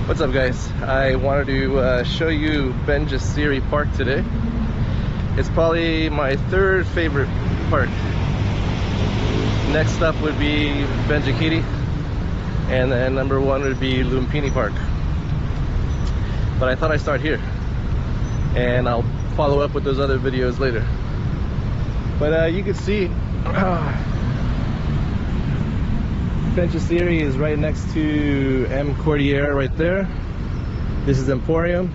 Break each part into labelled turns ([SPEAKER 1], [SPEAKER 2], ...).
[SPEAKER 1] What's up, guys? I wanted to show you Benchasiri Park today. It's probably my third favorite park. Next up would be Benchasiri, and then number one would be Lumpini Park. But I thought I'd start here, and I'll follow up with those other videos later. But you can see Benchasiri is right next to M Cordillera right there. This is Emporium.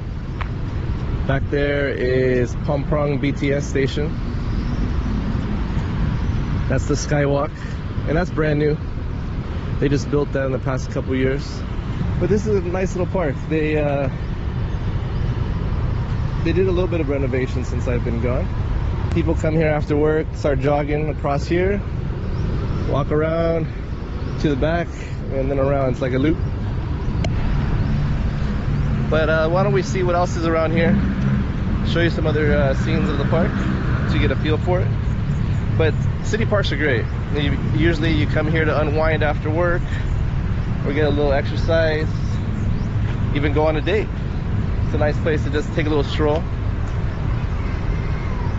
[SPEAKER 1] Back there is PHROM PHONG BTS station. That's the Skywalk, and that's brand new. They just built that in the past couple years. But this is a nice little park. They did a little bit of renovation since I've been gone. People come here after work, start jogging across here, walk around to the back, and then around. It's like a loop. But why don't we see what else is around here, show you some other scenes of the park so you get a feel for it. But city parks are great. Usually you come here to unwind after work or get a little exercise, even go on a date. It's a nice place to just take a little stroll.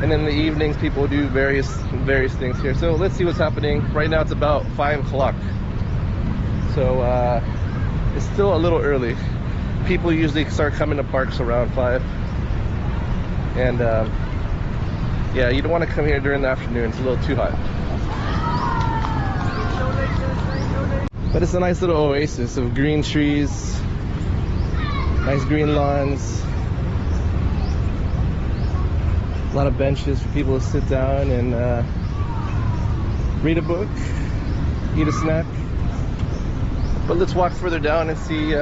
[SPEAKER 1] And in the evenings people do various things here. So let's see what's happening. Right now it's about 5 o'clock. So it's still a little early. People usually start coming to parks around 5. And yeah, you don't want to come here during the afternoon. It's a little too hot. But it's a nice little oasis of green trees, nice green lawns, a lot of benches for people to sit down and read a book, eat a snack. But let's walk further down and see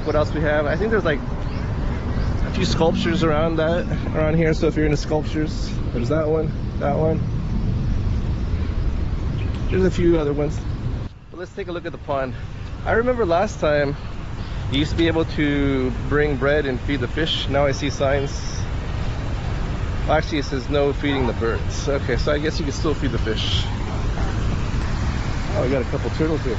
[SPEAKER 1] what else we have. I think there's like a few sculptures around here. So if you're into sculptures, there's that one. There's a few other ones. But let's take a look at the pond. I remember last time you used to be able to bring bread and feed the fish. Now I see signs. Well, actually it says no feeding the birds. Okay, so I guess you can still feed the fish. Oh, we got a couple turtles here.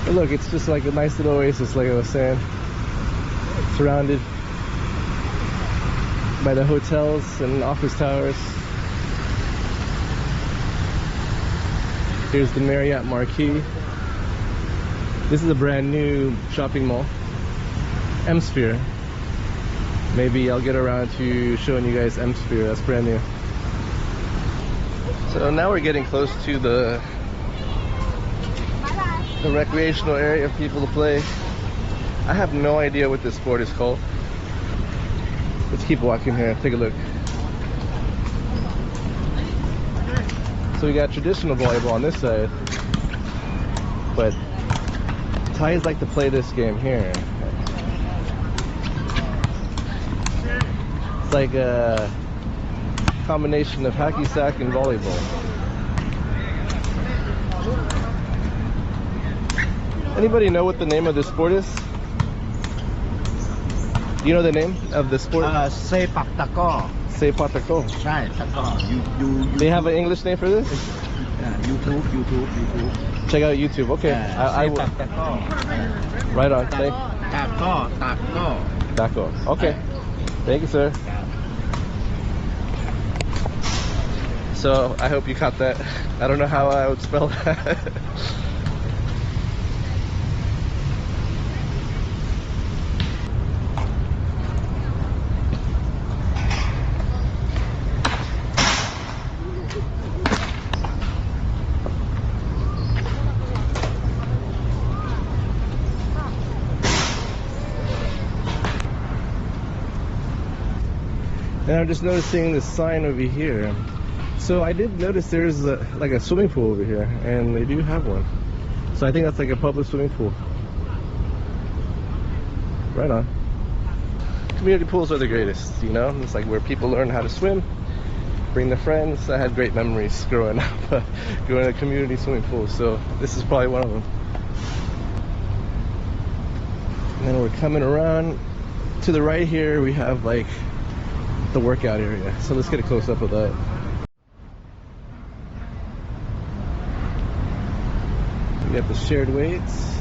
[SPEAKER 1] But look, it's just like a nice little oasis, like I was saying, surrounded by the hotels and office towers. Here's the Marriott Marquis. This is a brand new shopping mall, M-Sphere. Maybe I'll get around to showing you guys M-Sphere. That's brand new. So now we're getting close to the recreational area for people to play. I have no idea what this sport is called. Let's keep walking here, take a look. So we got traditional volleyball on this side, but Thais like to play this game here. It's like a combination of hacky sack and volleyball. Anybody know what the name of this sport is? Do you know the name of the sport?
[SPEAKER 2] Sepak Takraw.
[SPEAKER 1] Sepak Takraw.
[SPEAKER 2] Right, Takraw.
[SPEAKER 1] They have an English name for this?
[SPEAKER 2] Yeah, YouTube.
[SPEAKER 1] Check out YouTube. Okay. I will.
[SPEAKER 2] Sepak Takraw.
[SPEAKER 1] Right on. Takraw. Okay. Thank you, sir. So I hope you caught that. I don't know how I would spell that. And I'm just noticing this sign over here. So I did notice there's like a swimming pool over here, and they do have one. So I think that's like a public swimming pool. Right on. Community pools are the greatest, you know? It's like where people learn how to swim, bring their friends. I had great memories growing up, going to community swimming pools. So this is probably one of them. And then we're coming around to the right here. We have like the workout area. So let's get a close up of that. You got the shared weights.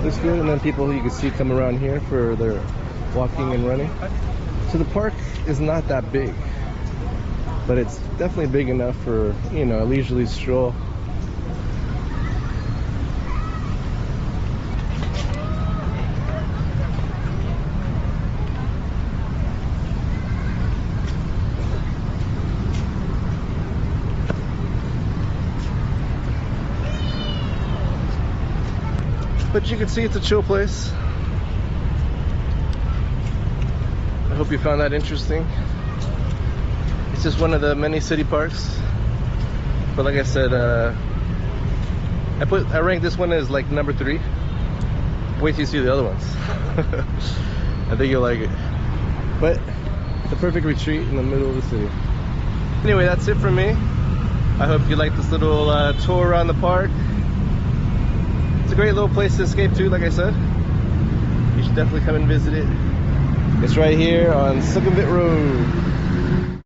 [SPEAKER 1] Looks good, and then people you can see come around here for their walking and running. So the park is not that big, but it's definitely big enough for, you know, a leisurely stroll. But you can see it's a chill place. I hope you found that interesting. It's just one of the many city parks. But like I said, I ranked this one as like number 3. Wait till you see the other ones. I think you'll like it. But the perfect retreat in the middle of the city. Anyway, that's it from me. I hope you liked this little tour around the park. It's a great little place to escape to, like I said. You should definitely come and visit it. It's right here on Sukhumvit Road.